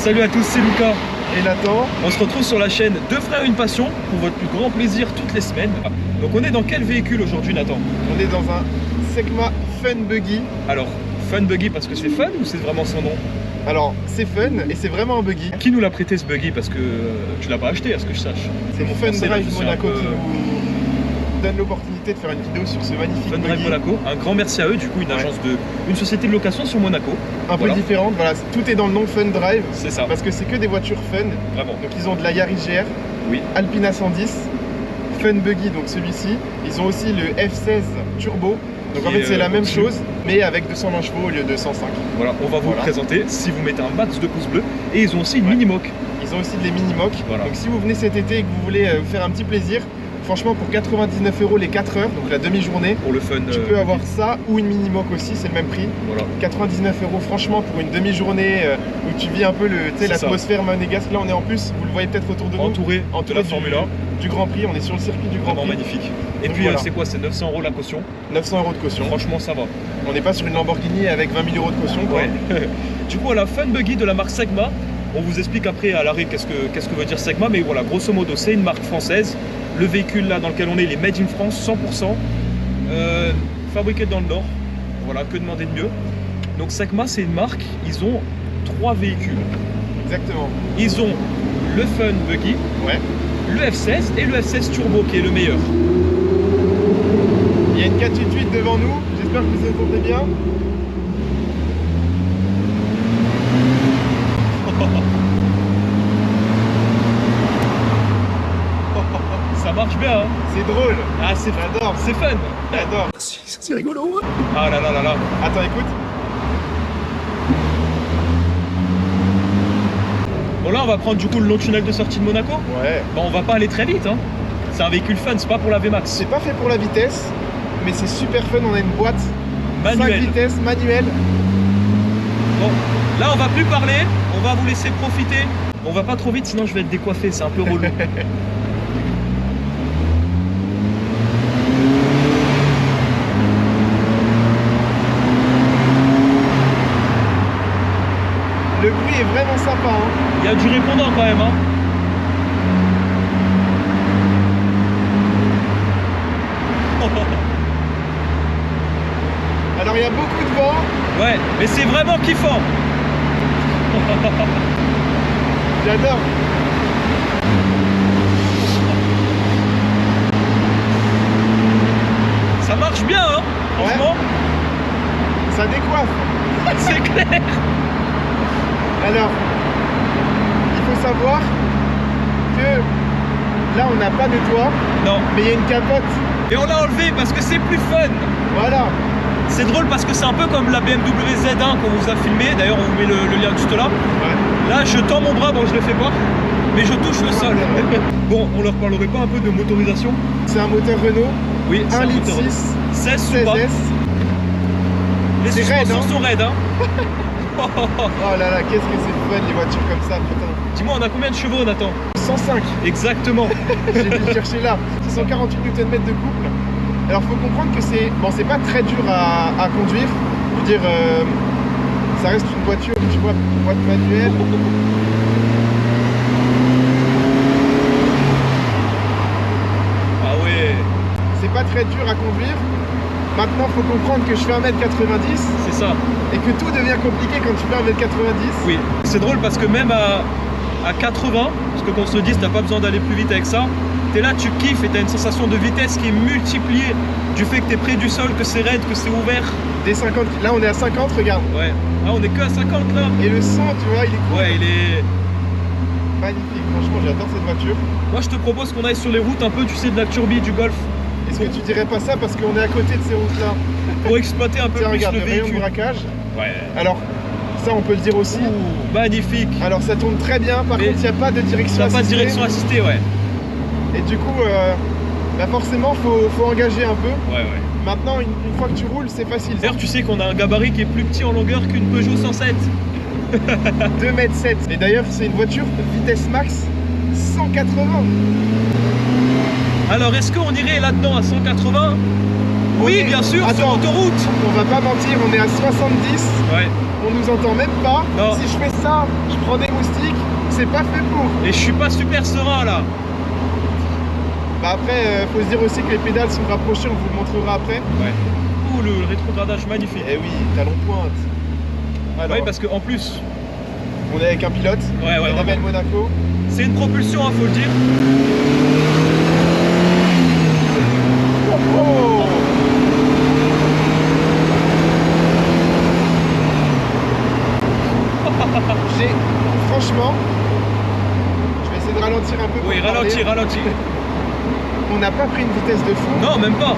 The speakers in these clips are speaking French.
salut à tous, c'est Lucas et Nathan. On se retrouve sur la chaîne Deux Frères Une Passion pour votre plus grand plaisir toutes les semaines. Donc on est dans quel véhicule aujourd'hui, Nathan? On est dans un Segma Fun Buggy. Alors, Fun Buggy parce que c'est fun ou c'est vraiment son nom? Alors, c'est fun et c'est vraiment un buggy. Qui nous l'a prêté ce buggy? Parce que tu l'as pas acheté à ce que je sache. C'est Mon Fun français, là, Drive je suis Monaco un peu- qui nous donne l'opportunité de faire une vidéo sur ce magnifique Fun Drive buggy. Monaco, un grand merci à eux, du coup une société de location sur Monaco. Un peu Voilà. différente, voilà, tout est dans le nom Fun Drive. C'est ça, Parce que c'est que des voitures fun. vraiment. Donc ils ont de la Yaris GR, Oui. Alpina 110, Fun Buggy, donc celui-ci. Ils ont aussi le F16 Turbo. Donc en Qui fait est, c'est la même au-dessus. chose, mais avec 220 chevaux au lieu de 105. Voilà, on va vous Voilà. présenter si vous mettez un max de pouces bleus. Et ils ont aussi une mini-moque. Ils ont aussi des mini-mocs. Voilà. Donc si vous venez cet été et que vous voulez vous faire un petit plaisir, franchement pour 99 € les 4 heures, donc la demi-journée, Pour le fun. tu peux avoir ça ou une mini-moc aussi, c'est le même prix. Voilà. 99 € franchement pour une demi-journée où tu vis un peu C'est l'atmosphère monégasque. Là on est en plus, vous le voyez peut-être autour de nous, Entouré de la Formule 1. du Grand Prix, on est sur le circuit du Grand Vraiment Prix. magnifique. Et Donc puis voilà. c'est quoi? C'est 900 € la caution. 900 € de caution. Franchement, ça va. On n'est pas sur une Lamborghini avec 20 000 € de caution quoi. Ouais. Du coup, la Fun Buggy de la marque Segma, on vous explique après à l'arrêt qu'est-ce que veut dire Segma, mais voilà, grosso modo, c'est une marque française. Le véhicule là dans lequel on est, il est made in France, 100%, fabriqué dans le Nord. Voilà, que demander de mieux. Donc Segma, c'est une marque, ils ont 3 véhicules. Exactement. Ils ont le Fun Buggy, Ouais. le F16 et le F16 Turbo qui est le meilleur. Il y a une 488 devant nous, j'espère que vous entendez bien. Ça marche bien, hein? C'est drôle, Ah, c'est j'adore, c'est fun. j'adore. C'est rigolo. Ah là là là là. Attends, écoute. Bon là, on va prendre du coup le long tunnel de sortie de Monaco. Ouais. Bon, on va pas aller très vite, hein. C'est un véhicule fun, c'est pas pour la VMAX. C'est pas fait pour la vitesse, mais c'est super fun. On a une boîte 5 Manuel. vitesses manuelle. Bon, là on va plus parler, on va vous laisser profiter. On va pas trop vite, sinon je vais être décoiffé, c'est un peu relou. Le bruit est vraiment sympa. Hein. Il y a du répondant quand même, hein. Alors il y a beaucoup de vent. Ouais, mais c'est vraiment kiffant. J'adore. Ça marche bien, hein. Franchement, Ça décoiffe. c'est clair. Alors, il faut savoir que là on n'a pas de toit, Non, mais il y a une capote. et on l'a enlevé parce que c'est plus fun. Voilà. C'est drôle parce que c'est un peu comme la BMW Z1 qu'on vous a filmé. D'ailleurs, on vous met le lien juste là. Ouais. Là, je tends mon bras, bon, je le fais pas, mais je touche le sol. Bon, on leur parlerait pas un peu de motorisation? C'est un moteur Renault, Oui, c'est 1 un litre moteur 6, 16 sous pas. 16S. Les C'est raide, suspensions hein. sont raides, hein. Oh là là, qu'est-ce que c'est fun les voitures comme ça, putain. Dis-moi, on a combien de chevaux, Nathan? 105, Exactement. j'ai dû le chercher là. 648 Nm de couple. Alors faut comprendre que c'est pas très dur à conduire. Je veux dire, ça reste une voiture, tu vois, boîte manuelle. Ah ouais, C'est pas très dur à conduire. Maintenant, faut comprendre que je fais 1m90 c'est ça. et que tout devient compliqué quand tu fais 1m90. Oui, c'est drôle parce que même à 80, parce que qu'on se le dise, t'as pas besoin d'aller plus vite avec ça, t'es là, tu kiffes et t'as une sensation de vitesse qui est multipliée du fait que t'es près du sol, que c'est raide, que c'est ouvert. Des 50, là on est à 50, regarde. Ouais. Ah, on est que à 50 là. Et le son, tu vois, il est cool. Ouais, il est... Magnifique, franchement j'adore cette voiture. Moi, je te propose qu'on aille sur les routes un peu, tu sais, de la Turbie, du Golf, Est-ce que tu dirais pas ça parce qu'on est à côté de ces routes-là? pour exploiter un peu Tiens, plus regarde, le le rayon de véhicule. braquage. Ouais. Alors, ça on peut le dire aussi. Ouh, magnifique. Alors ça tourne très bien, par Mais contre il n'y a pas de direction T'as pas de assistée. direction assistée, ouais. Et du coup, bah forcément faut engager un peu. Ouais, ouais. Maintenant, une fois que tu roules, c'est facile. D'ailleurs, tu sais qu'on a un gabarit qui est plus petit en longueur qu'une Peugeot 107. 2,7 m. Et d'ailleurs, c'est une voiture vitesse max 180. Alors, est-ce qu'on irait là-dedans à 180 Oui, bien sûr, sur Attends, autoroute. on va pas mentir, on est à 70, Ouais. on nous entend même pas. Non. Si je fais ça, je prends des moustiques, c'est pas fait pour. Et je suis pas super serein là. Bah après, faut se dire aussi que les pédales sont rapprochées, on vous le montrera après. Ouais. Ouh, le rétrogradage magnifique. Eh oui, talon pointe. Alors, Oui, parce qu'en plus, on est avec un pilote, ouais, Annabelle Monaco. c'est une propulsion, hein, faut le dire. Oh Franchement, je vais essayer de ralentir un peu. Oui, pour parler. ralentis. On n'a pas pris une vitesse de fou. Non, même pas.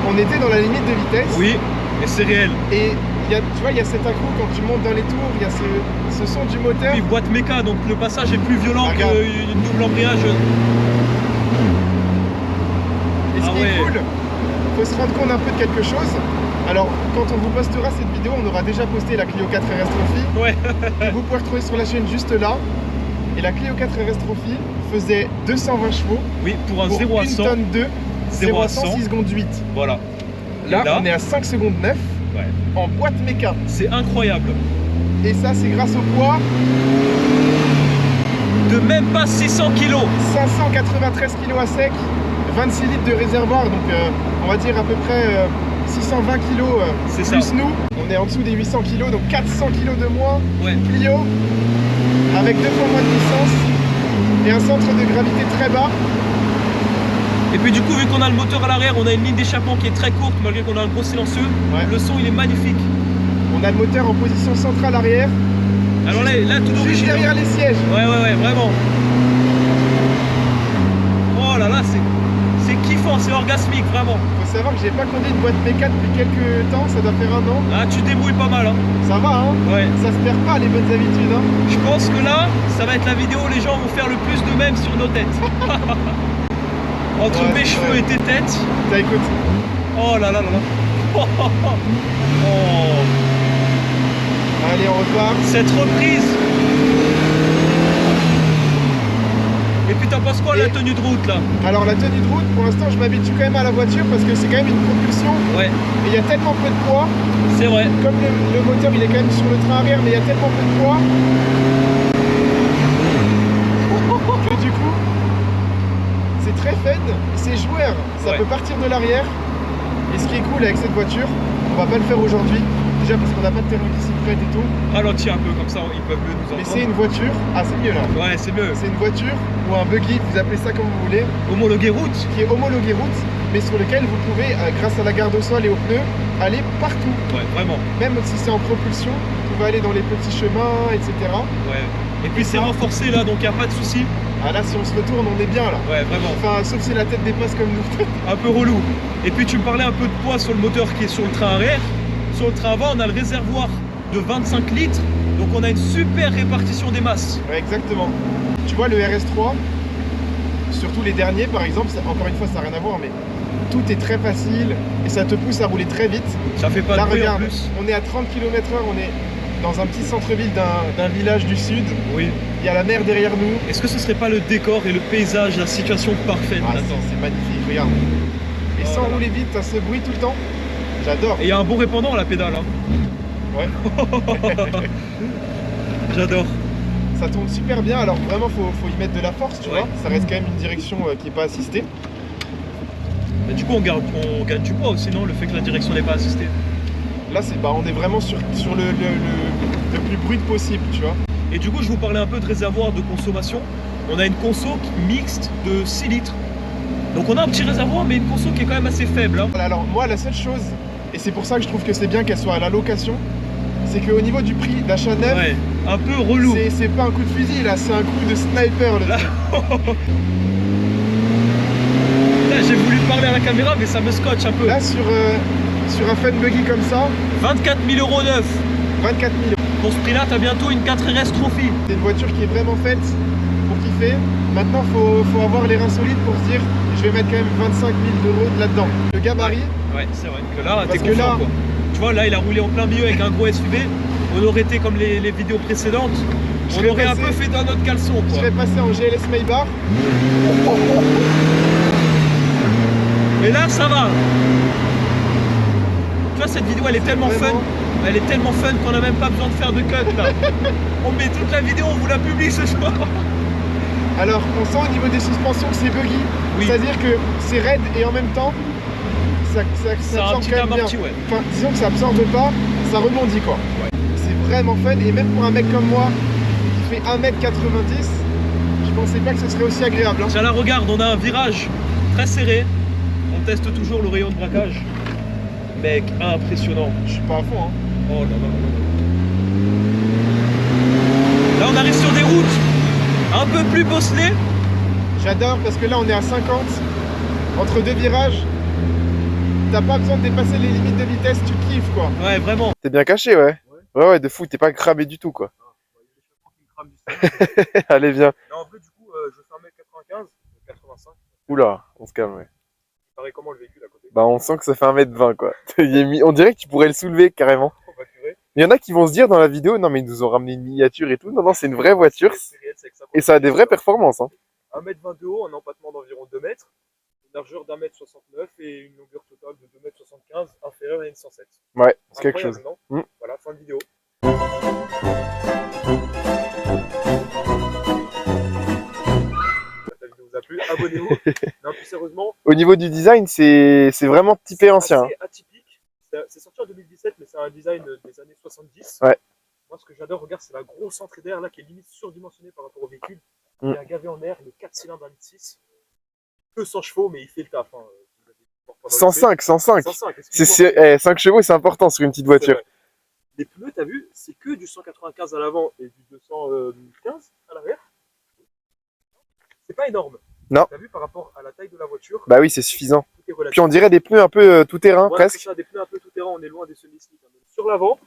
On était dans la limite de vitesse. Oui, et c'est réel. Et tu vois, il y a cet accro quand tu montes dans les tours, il y a ce son du moteur. Puis boîte méca, donc le passage est plus violent qu'une double embrayage. Et ce Ah qui ouais. est cool, faut se rendre compte un peu de quelque chose. Alors, quand on vous postera cette vidéo, on aura déjà posté la Clio 4 RS Trophy. Ouais. Que vous pouvez retrouver sur la chaîne juste là. Et la Clio 4 RS Trophy faisait 220 chevaux. Oui, pour un Pour 0 à 100. 1 tonne 2, 0 à 100. 6 secondes 8. Voilà. Là, Et là, on est à 5 secondes 9 ouais. en boîte méca. C'est incroyable. Et ça, c'est grâce au poids, De même pas 600 kilos. 593 kg à sec, 26 litres de réservoir, donc on va dire à peu près 620 kg C'est plus ça. nous. On est en dessous des 800 kg, donc 400 kg de moins. Ouais. Clio, avec 2 fois moins de puissance et un centre de gravité très bas. Et puis du coup, vu qu'on a le moteur à l'arrière, on a une ligne d'échappement qui est très courte, malgré qu'on a un gros silencieux. Ouais. Le son, il est magnifique. On a le moteur en position centrale arrière, Alors là tout juste d'origine. derrière les sièges. Ouais, vraiment. Oh là là, c'est kiffant, c'est orgasmique, vraiment. Faut savoir que j'ai pas conduit une boîte méca depuis quelques temps, ça doit faire 1 an. Là, tu débrouilles pas mal, hein. Ça va, hein? Ouais. Ça se perd pas les bonnes habitudes, hein? Je pense que là, ça va être la vidéo où les gens vont faire le plus de mèmes sur nos têtes. Entre Ouais, mes c'est cheveux vrai. et tes têtes. T'as écoute. Oh là là là là. Oh. Allez, on repart. Cette reprise. Et puis t'en penses quoi la tenue de route là? Alors la tenue de route, pour l'instant, je m'habitue quand même à la voiture parce que c'est quand même une propulsion. Ouais, Et il y a tellement peu de poids. c'est vrai. Comme le moteur, il est quand même sur le train arrière, mais il y a tellement peu de poids que du coup, c'est très fun, c'est joueur. Ça Ouais. peut partir de l'arrière. Et ce qui est cool avec cette voiture, on va pas le faire aujourd'hui. Déjà parce qu'on n'a pas de terrain qui s'y prête et tout. Ralentis un peu comme ça, ils peuvent mieux nous Mais entendre. c'est une voiture. Ah, c'est mieux là. Ouais, c'est mieux. C'est une voiture ou un buggy, vous appelez ça comme vous voulez, Homologué route. qui est homologué route, mais sur lequel vous pouvez, grâce à la garde au sol et aux pneus, aller partout. Ouais, vraiment. Même si c'est en propulsion, vous pouvez aller dans les petits chemins, etc. Ouais. Et puis c'est renforcé là, donc il n'y a pas de souci. Ah là, si on se retourne, on est bien là. Ouais, vraiment. Enfin, sauf si la tête dépasse comme nous. Un peu relou. Et puis tu me parlais un peu de poids sur le moteur qui est sur le train arrière. Sur le train avant, on a le réservoir de 25 litres. Donc on a une super répartition des masses. Ouais, exactement. Tu vois, le RS3, surtout les derniers par exemple, encore une fois, ça n'a rien à voir, mais tout est très facile et ça te pousse à rouler très vite. Ça fait pas Là, de bruit en regarde, plus. on est à 30 km/h, on est dans un petit centre-ville d'un village du sud. Oui. Il y a la mer derrière nous. Est-ce que ce serait pas le décor et le paysage, la situation parfaite Ah, là-dedans? c'est magnifique, regarde. Et Oh sans là là. rouler vite, t'as ce bruit tout le temps. J'adore. Et il y a un bon répondant à la pédale. Hein. Ouais. J'adore. Ça tourne super bien, alors vraiment faut y mettre de la force, tu Ouais. vois. Ça reste quand même une direction qui n'est pas assistée. Mais du coup, on gagne du poids aussi, non? Le fait que la direction n'est pas assistée. Là, on est vraiment sur le plus brut possible, tu vois. Et du coup, je vous parlais un peu de réservoir de consommation. On a une conso mixte de 6 litres. Donc on a un petit réservoir, mais une conso qui est quand même assez faible. Hein. Voilà, alors moi, la seule chose, et c'est pour ça que je trouve que c'est bien qu'elle soit à la location, c'est qu'au niveau du prix d'achat neuf, Ouais, un peu relou. c'est pas un coup de fusil, là, c'est un coup de sniper. Là, truc. Là, j'ai voulu parler à la caméra, mais ça me scotche un peu. Là, sur un fun buggy comme ça, 24 000 € neuf. 24 000. Pour ce prix-là, t'as bientôt une 4RS Trophy. C'est une voiture qui est vraiment faite pour kiffer. Maintenant, faut avoir les reins solides pour se dire, je vais mettre quand même 25 000 € là-dedans. Le gabarit, Ouais, c'est vrai que là, t'es Parce que confiant, là- quoi. Tu vois, là, il a roulé en plein milieu avec un gros SUV. On aurait été comme les vidéos précédentes. Je On serais aurait un passé- peu fait dans notre caleçon, je quoi. serais passé en GLS Maybach. Et là, ça va. Tu vois, cette vidéo, elle est tellement Vraiment. fun. Elle est tellement fun qu'on n'a même pas besoin de faire de cut là. On met toute la vidéo, on vous la publie ce soir. Alors, on sent au niveau des suspensions que c'est buggy. Oui. C'est-à-dire que c'est raide et en même temps, ça C'est un absorbe petit quand même bien. amorti, ouais. Enfin, disons que ça absorbe pas, ça rebondit quoi. Ouais. C'est vraiment fun. Et même pour un mec comme moi, qui fait 1m90, je pensais pas que ce serait aussi agréable. Hein. Tiens là, regarde, on a un virage très serré. On teste toujours le rayon de braquage. Mec, impressionnant. Je suis pas à fond. Hein. Oh là là. Là, on arrive sur des routes un peu plus bosselées. J'adore parce que là, on est à 50 entre deux virages. T'as pas besoin de dépasser les limites de vitesse, tu kiffes quoi. Ouais, vraiment. T'es bien caché, ouais. Ouais, de fou, t'es pas cramé du tout, quoi. Allez, viens. Non, en vrai, du coup, je fais 1m95, 85. Oula, on se calme, ouais. Il paraît comment le véhicule à côté? Bah, on sent que ça fait 1m20, quoi. On dirait que tu pourrais le soulever, carrément. On va curer. Il y en a qui vont se dire dans la vidéo, non, mais ils nous ont ramené une miniature et tout. Non, non, c'est une vraie voiture. C'est réel, c'est que ça Et ça a des vraies performances, hein. 1m20 de haut, un empattement d'environ 2 mètres, une largeur d'1m69 et une longueur totale de 2m75 inférieure à une 107. Ouais, c'est quelque Incroyable, chose. non Mm. Voilà, fin de vidéo. La vidéo vous a plu, abonnez-vous. Non, plus sérieusement, Au niveau du design, c'est vraiment typé ancien. assez atypique. C'est sorti en 2017, mais c'est un design des années 70. Ouais. Moi, ce que j'adore, regarde, c'est la grosse entrée d'air là qui est limite surdimensionnée par rapport au véhicule. Mm. Il est gavé en air, le 4 cylindres 1,6 litre. Que 100 chevaux, mais il fait le taf. Hein. 105, 105. 105, excuse-moi. 5 chevaux, c'est important sur une petite C'est voiture. vrai. Les pneus, t'as vu, c'est que du 195 à l'avant et du 215 à l'arrière. C'est pas énorme. Non. T'as vu par rapport à la taille de la voiture, Bah oui, c'est suffisant. tout est relatif. Puis on dirait des pneus un peu tout-terrain, Voilà, c'est presque. ça, des pneus un peu tout terrain, on est loin des semi-slick. Hein. Sur l'avant,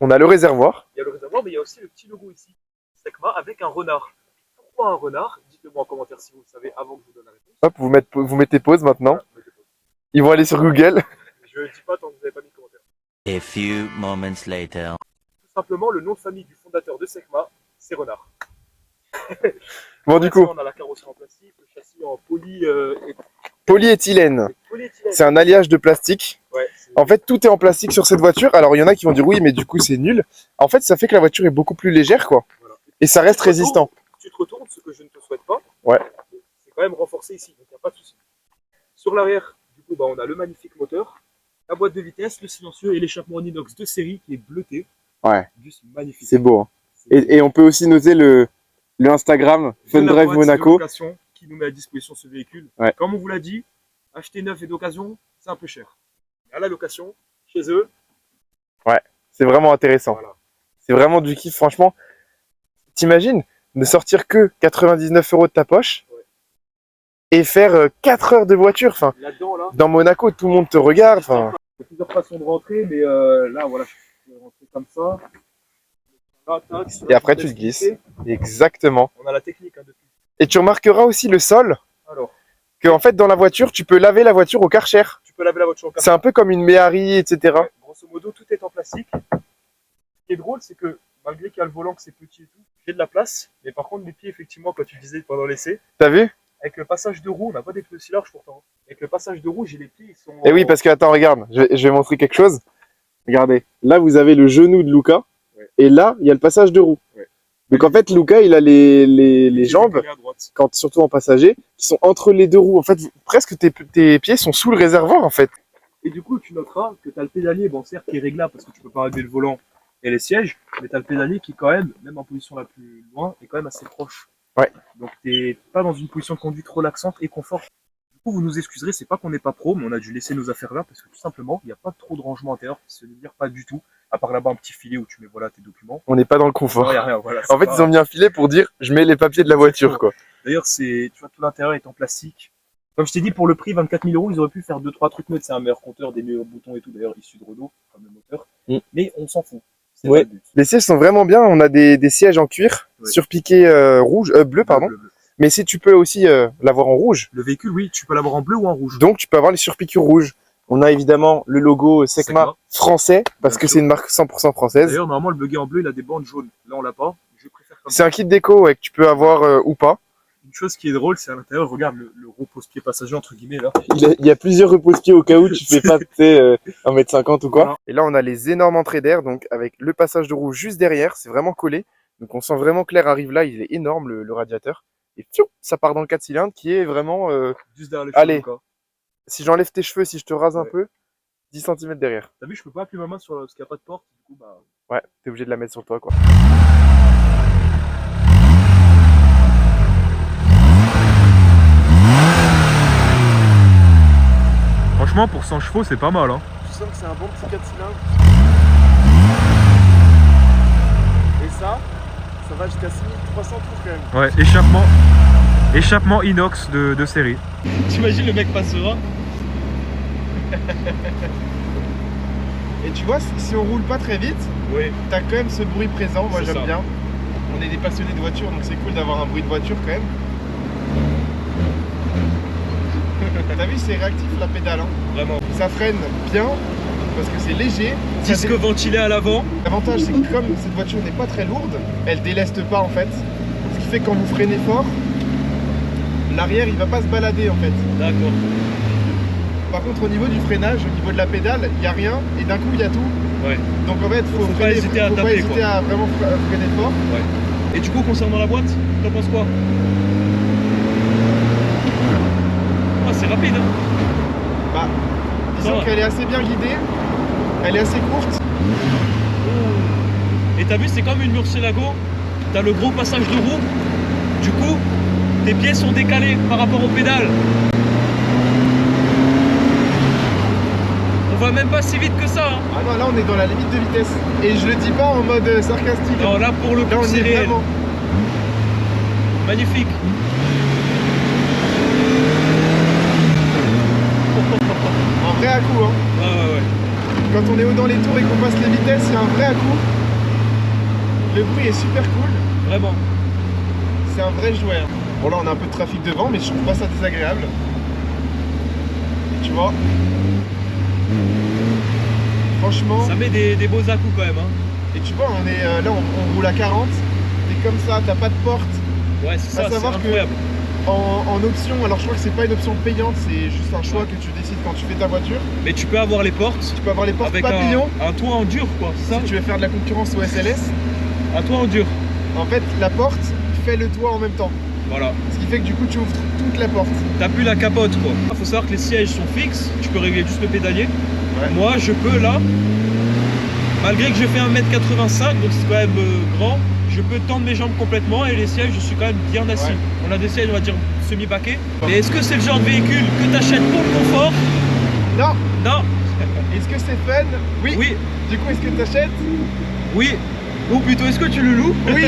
On a le réservoir. il y a le réservoir, mais il y a aussi le petit logo ici, Secma, avec un renard. Pourquoi un renard? Dites-le moi en commentaire si vous le savez avant que je vous donne la réponse. Hop, vous mettez pause maintenant. Voilà, mettez pause. Ils vont aller sur Google. Je ne dis pas tant que vous n'avez pas mis de commentaire. A few moments later. Tout simplement, le nom de famille du fondateur de Secma, c'est Renard. Bon, du coup, On a la carrosserie en plastique, le châssis en polyéthylène. polyéthylène. C'est un alliage de plastique. Ouais, En fait, tout est en plastique sur cette voiture. Alors, il y en a qui vont dire oui, mais du coup, c'est nul. En fait, ça fait que la voiture est beaucoup plus légère, quoi. voilà. Et ça reste résistant. Tu te retournes, ce que je ne te souhaite pas. Ouais. C'est quand même renforcé ici, donc il n'y a pas de souci. Sur l'arrière, du coup, bah, on a le magnifique moteur, la boîte de vitesse, le silencieux et l'échappement en inox de série qui est bleuté. Ouais, Juste magnifique. c'est beau. Hein. C'est Et on peut aussi noter le Instagram Fun de la Drive boîte Monaco. de location qui nous met à disposition ce véhicule. Ouais. Comme on vous l'a dit, acheter neuf et d'occasion, c'est un peu cher. À la location, chez eux, C'est vraiment intéressant. voilà. C'est vraiment du kiff, franchement. T'imagines ne sortir que 99 € de ta poche Ouais. et faire 4 heures de voiture. Enfin, Là-dedans, là, dans Monaco, tout le monde te regarde. Enfin, il y a plusieurs façons de rentrer, mais là, voilà, je peux rentrer comme ça. Là, tac, Et après, tu te glisses. Exactement. On a la technique hein, depuis. Et tu remarqueras aussi le sol, Alors, que en fait, dans la voiture, tu peux laver la voiture au Karcher. tu peux laver la voiture en C'est un peu comme une Méhari, etc. Ouais, grosso modo, tout est en plastique. Ce qui est drôle, c'est que malgré qu'il y a le volant, que c'est petit et tout, j'ai de la place. Mais par contre, mes pieds, effectivement, quand tu disais pendant l'essai, T'as vu? avec le passage de roue, on n'a pas des pneus si larges pourtant. Avec le passage de roue, j'ai les pieds, ils sont. Et oui, parce que, attends, regarde, je vais montrer quelque chose. Regardez, là, vous avez le genou de Luca. Ouais. Et là, il y a le passage de roue. Ouais. Donc, en fait, Luca, il a les jambes, À droite. quand, surtout en passager, qui sont entre les deux roues. En fait, presque tes pieds sont sous le réservoir, en fait. Et du coup, tu noteras que tu as le pédalier, bon, certes, qui est réglable parce que tu peux pas régler le volant et les sièges, mais tu as le pédalier qui, quand même, même en position la plus loin, est quand même assez proche. Ouais. Donc, t'es pas dans une position de conduite relaxante et confort. Du coup, vous nous excuserez, c'est pas qu'on n'est pas pro, mais on a dû laisser nos affaires là parce que tout simplement, il n'y a pas trop de rangement intérieur, ça veut dire pas du tout. À part là-bas, un petit filet où tu mets voilà tes documents. On n'est pas dans le Non, confort. y a rien, voilà, En fait, c'est ils ont mis un filet pour dire, je mets les papiers de la voiture, quoi. D'ailleurs, c'est, tu vois, tout l'intérieur est en plastique. Comme je t'ai dit, pour le prix, 24 000 €, ils auraient pu faire 2-3 trucs neutres. C'est un meilleur compteur, des meilleurs boutons et tout, d'ailleurs, issu de Renault, comme le moteur. Mm. Mais on s'en fout. C'est Ouais. pas le but. Les sièges sont vraiment bien. On a des sièges en cuir, Ouais. surpiqués bleu, pardon. Bleu. Mais si tu peux aussi l'avoir en rouge. Le véhicule, oui, tu peux l'avoir en bleu ou en rouge. Donc, tu peux avoir les surpiqûres rouges. On a évidemment le logo Secma Secma. français, parce Bien que sûr. c'est une marque 100% française. D'ailleurs, normalement, le buggy en bleu, il a des bandes jaunes. Là, on l'a pas. Je préfère comme C'est un kit déco ouais, que tu peux avoir ou pas. chose qui est drôle, c'est à l'intérieur, regarde le repose-pied passager, entre guillemets, là. Il y a plusieurs repose-pieds au cas où tu fais pas, tu sais, 1m50 ou quoi. Et là, on a les énormes entrées d'air, donc avec le passage de roue juste derrière, c'est vraiment collé. Donc on sent vraiment que l'air arrive là, il est énorme le radiateur. Et fiou, ça part dans le 4 cylindres qui est vraiment... Juste derrière le allez, encore. si j'enlève tes cheveux, si je te rase un peu, 10 cm derrière. T'as vu, je peux pas appuyer ma main sur parce qu'il n'y a pas de porte. Du coup, bah... Ouais, t'es obligé de la mettre sur toi, quoi. Franchement, pour 100 chevaux, c'est pas mal, hein. Tu sens que c'est un bon petit 4 cylindres. Et ça va jusqu'à 6300 tours quand même. Ouais, échappement inox de série. T'imagines le mec passera. Et tu vois, si on roule pas très vite, Oui. t'as quand même ce bruit présent, moi C'est j'aime ça. bien. On est des passionnés de voiture, donc c'est cool d'avoir un bruit de voiture quand même. T'as vu, c'est réactif la pédale, hein. Vraiment. Ça freine bien, parce que c'est léger. Disque ventilé à l'avant. L'avantage, c'est que comme cette voiture n'est pas très lourde, elle déleste pas en fait. Ce qui fait que quand vous freinez fort, l'arrière il va pas se balader en fait. D'accord. Par contre, au niveau du freinage, au niveau de la pédale, il n'y a rien et d'un coup il y a tout. Ouais. Donc en fait, Faut pas hésiter à faut pas taper, hésiter quoi. à vraiment freiner fort. Ouais. Et du coup, concernant la boîte, t'en penses quoi? Ah, c'est rapide, hein. Bah, disons va. qu'elle est assez bien guidée, elle est assez courte. Et t'as vu, c'est comme une Murcielago. T'as le gros passage de roue. Du coup, tes pieds sont décalés par rapport aux pédales. On va même pas si vite que ça, hein. Ah non, là on est dans la limite de vitesse. Et je le dis pas en mode sarcastique. Non, là pour le Là coup, on y c'est est réel. vraiment. Magnifique. Un vrai à-coup, hein. Ouais. Quand on est haut dans les tours et qu'on passe les vitesses, c'est un vrai à-coup. Le bruit est super cool. Vraiment. C'est un vrai jouet. Hein. Bon là on a un peu de trafic devant, mais je trouve pas ça désagréable. Et tu vois. Franchement. Ça met des beaux à-coups quand même, hein. Et tu vois, on est là on roule à 40. T'es comme ça, t'as pas de porte. Ouais, c'est ça, c'est savoir que- incroyable. En option, alors je crois que c'est pas une option payante, c'est juste un choix que tu décides quand tu fais ta voiture. Mais tu peux avoir les portes Tu peux avoir les portes avec papillons un toit en dur, quoi. C'est ça? si tu veux faire de la concurrence au SLS. Un toit en dur. En fait, la porte fait le toit en même temps. Voilà. Ce qui fait que du coup, tu ouvres toute la porte. T'as plus la capote, quoi. Faut savoir que les sièges sont fixes. Tu peux régler juste le pédalier. Ouais. Moi, je peux là, malgré que je fais 1m85, donc c'est quand même grand, je peux tendre mes jambes complètement et les sièges, je suis quand même bien assis. Ouais. On a des sièges, on va dire, semi-baquets. Et est-ce que c'est le genre de véhicule que tu achètes pour le confort? Non. Non. Est-ce que c'est fun? Oui. Oui. Du coup, est-ce que tu achètes? Oui. Ou plutôt, est-ce que tu le loues? Oui.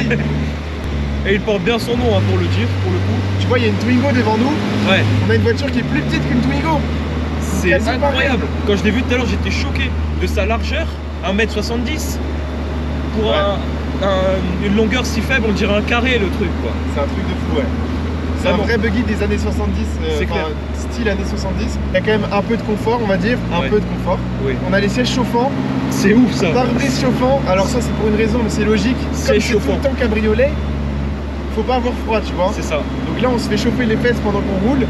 Et il porte bien son nom, hein, pour le dire, pour le coup. Tu vois, il y a une Twingo devant nous. Ouais. On a une voiture qui est plus petite qu'une Twingo. C'est Quasi incroyable. Quand je l'ai vu tout à l'heure, j'étais choqué de sa largeur, 1m70. Pour Ouais. une longueur si faible, on dirait un carré le truc, quoi. C'est un truc de fou, ouais. C'est un Vraiment. vrai buggy des années 70, C'est clair. style années 70. Il y a quand même un peu de confort, on va dire, un Ouais. peu de confort. Oui. On a les sièges chauffants, C'est ouf ça. pare-brise chauffant. Alors ça, c'est pour une raison, mais c'est logique. Siège Comme c'est tout chauffant. le temps cabriolet, faut pas avoir froid, tu vois. C'est ça. Donc là, on se fait chauffer les fesses pendant qu'on roule.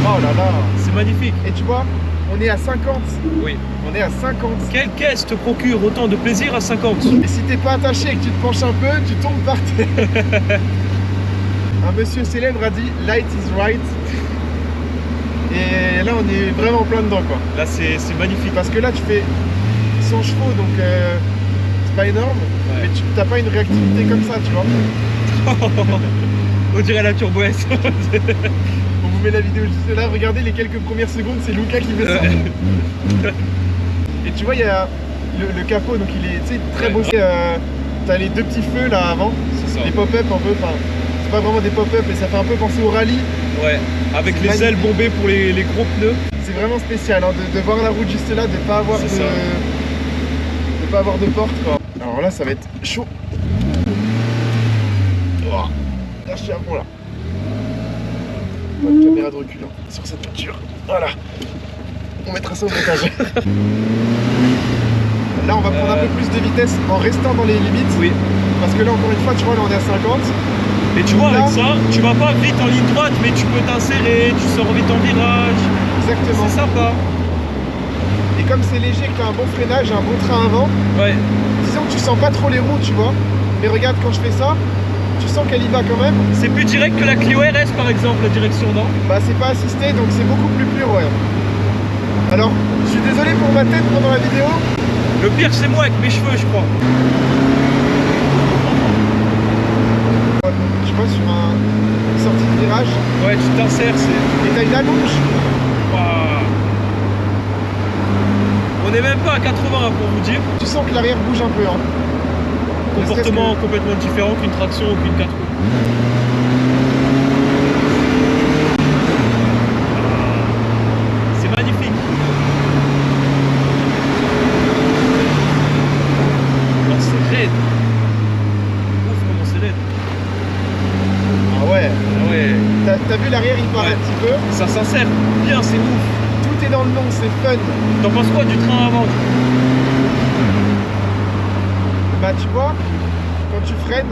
Oh là là. C'est magnifique. Et tu vois, on est à 50. Oui. On est à 50. Quelle caisse te procure autant de plaisir à 50? Et si t'es pas attaché et que tu te penches un peu, tu tombes par terre. Un monsieur célèbre a dit « Light is right ». Et là, on est vraiment plein dedans, quoi. Là, c'est magnifique. Parce que là, tu fais 100 chevaux, donc c'est pas énorme. Ouais. Mais tu t'as pas une réactivité comme ça, tu vois. On dirait la Turbo S. On vous met la vidéo juste là. Regardez les quelques premières secondes, c'est Luca qui fait ça. Et tu vois, il y a le capot, donc il est tu sais, très beau. T'as les deux petits feux là avant, C'est ça. les pop-up un peu, enfin, c'est pas vraiment des pop-up, mais ça fait un peu penser au rallye. Ouais. Avec C'est les ailes magnifique. bombées pour les gros pneus. C'est vraiment spécial hein, de voir la route juste là, de pas avoir C'est ça. de pas avoir de porte quoi. Alors là, ça va être chaud. Oh, là, je suis à fond là. Pas de caméra de recul hein, sur cette voiture. Voilà. On mettra ça au montage. Là, on va prendre un peu plus de vitesse en restant dans les limites. Oui. Parce que là, encore une fois, tu vois, là, on est à 50. Et tu vois, Là, avec ça, tu vas pas vite en ligne droite, mais tu peux t'insérer, tu sors vite en virage. Exactement. C'est sympa. Et comme c'est léger, que tu as un bon freinage, un bon train avant, Ouais. disons que tu sens pas trop les roues, tu vois. Mais regarde, quand je fais ça, tu sens qu'elle y va quand même. C'est plus direct que la Clio RS par exemple, la direction, non? Bah, c'est pas assisté, donc c'est beaucoup plus pur, ouais. Alors, je suis désolé pour ma tête pendant la vidéo. Le pire, c'est moi avec mes cheveux, je crois. Je vois sur une sortie de virage, Ouais, tu t'insères, c'est... et t'as une allonge. Waouh. On n'est même pas à 80 pour vous dire. Tu sens que l'arrière bouge un peu, hein. Comportement complètement différent qu'une traction ou qu'une 4 roues. C'est magnifique. Non, c'est raide. Ouf, comment c'est raide. Ah ouais. Ah ouais, T'as vu l'arrière, il paraît Ouais. un petit peu. ça s'insère bien, c'est ouf. Tout est dans le nom, c'est fun. T'en penses quoi du train avant? Bah, tu vois, quand tu freines,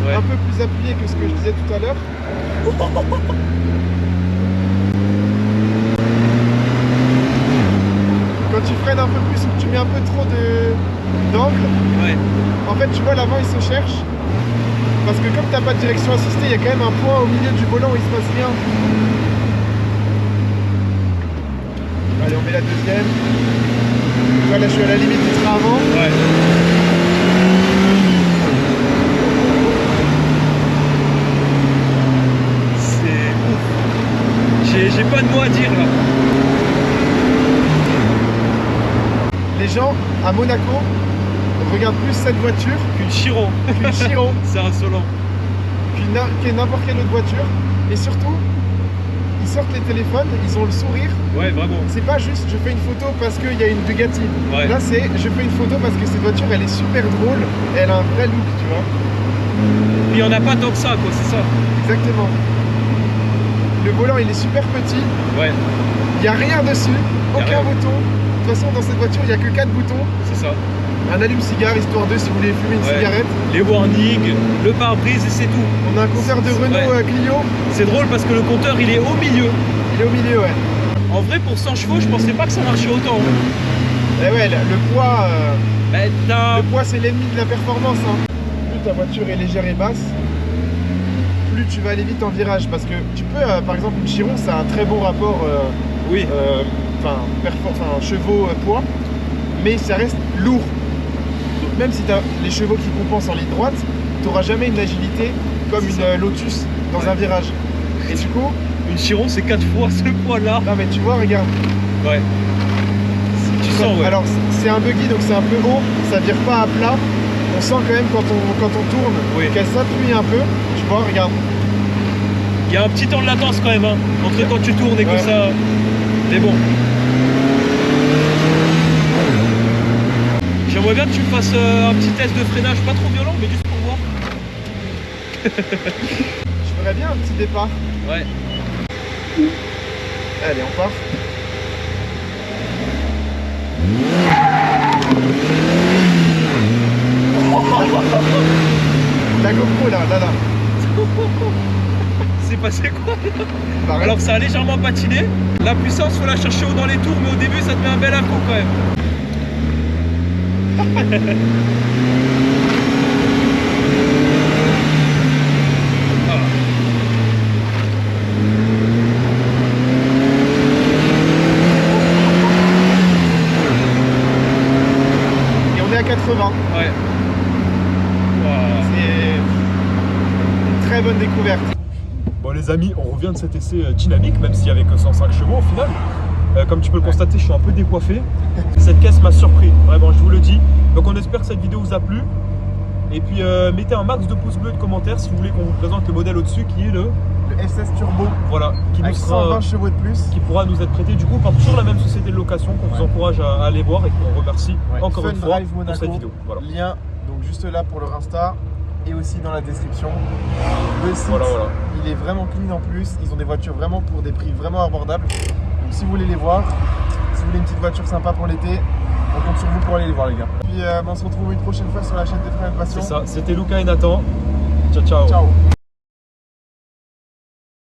Ouais. un peu plus appuyé que ce que je disais tout à l'heure. Quand tu freines un peu plus ou que tu mets un peu trop d'angle, Ouais. en fait, tu vois, l'avant il se cherche. Parce que comme t'as pas de direction assistée, il y a quand même un point au milieu du volant où il se passe rien. Allez, on met la deuxième. Tu vois, là, je suis à la limite du train avant. Ouais. C'est ouf. J'ai pas de mots à dire là. Les gens à Monaco regardent plus cette voiture Qu'une Chiron. qu'une Chiron, C'est insolent. qu'une n'importe quelle autre voiture. Et surtout, ils sortent les téléphones, ils ont le sourire. Ouais, vraiment. C'est pas juste je fais une photo parce qu'il y a une Bugatti. Ouais. Là, c'est je fais une photo parce que cette voiture elle est super drôle et elle a un vrai look, tu vois. Puis on n'a pas tant que ça, quoi, c'est ça. Exactement. Le volant il est super petit, Ouais, il n'y a rien dessus, Y a aucun rien. bouton. De toute façon, dans cette voiture, il n'y a que 4 boutons. c'est ça. Un allume-cigare, histoire de si vous voulez fumer une Ouais. cigarette. Les warnings, le pare-brise et c'est tout. On a un compteur de Renault Ouais. Clio, C'est drôle parce que le compteur il est au milieu. il est au milieu, ouais. En vrai, pour 100 chevaux, je pensais pas que ça marchait autant. Et ouais, le poids, Ben, t'as... c'est l'ennemi de la performance. Hein. Plus ta voiture est légère et basse, plus tu vas aller vite en virage. Parce que tu peux, par exemple, une Chiron, ça a un très bon rapport Oui, chevaux-poids, mais ça reste lourd. Donc même si tu as les chevaux qui compensent en ligne droite, tu n'auras jamais une agilité comme C'est une ça. Lotus dans Ouais. un virage. Et du coup, une Chiron c'est 4 fois ce poids-là. non mais tu vois, regarde. Ouais. Tu sens, ouais. Alors c'est un buggy donc c'est un peu haut, ça vire pas à plat. On sent quand même quand on tourne Oui. qu'elle s'appuie un peu. Tu vois, regarde. Il y a un petit temps de latence quand même, hein, entre quand tu tournes et que Ouais. ça... Mais bon. J'aimerais bien que tu me fasses un petit test de freinage, pas trop violent, mais juste pour voir. Je ferais bien un petit départ. Ouais. Allez, on part. La GoPro là. C'est passé quoi? Bah, Alors ça a légèrement patiné. La puissance, faut la chercher haut dans les tours, mais au début ça te met un bel à-coup quand même. Ah. et on est à 80. Ouais. Wow. C'est une très bonne découverte. Bon les amis, on revient de cet essai dynamique, même s'il n'y avait que 105 chevaux au final. Comme tu peux le constater, je suis un peu décoiffé. Cette caisse m'a surpris, vraiment, je vous le dis. Donc on espère que cette vidéo vous a plu. Et puis mettez un max de pouces bleus et de commentaires si vous voulez qu'on vous présente le modèle au-dessus qui est le... Le SS Turbo Voilà, qui nous avec sera... 120 chevaux de plus. qui pourra nous être prêté du coup par toujours la même société de location qu'on vous encourage à aller voir et qu'on remercie encore Fun une fois Drive pour Monaco. cette vidéo. Voilà. Lien donc juste là pour leur Insta et aussi dans la description. Le site, Voilà. il est vraiment clean en plus. Ils ont des voitures vraiment pour des prix vraiment abordables. Donc si vous voulez les voir, si vous voulez une petite voiture sympa pour l'été, On compte sur vous pour aller les voir, les gars. Puis on se retrouve une prochaine fois sur la chaîne des Frères de Passion. C'est ça, c'était Lucas et Nathan. Ciao, ciao. Ciao.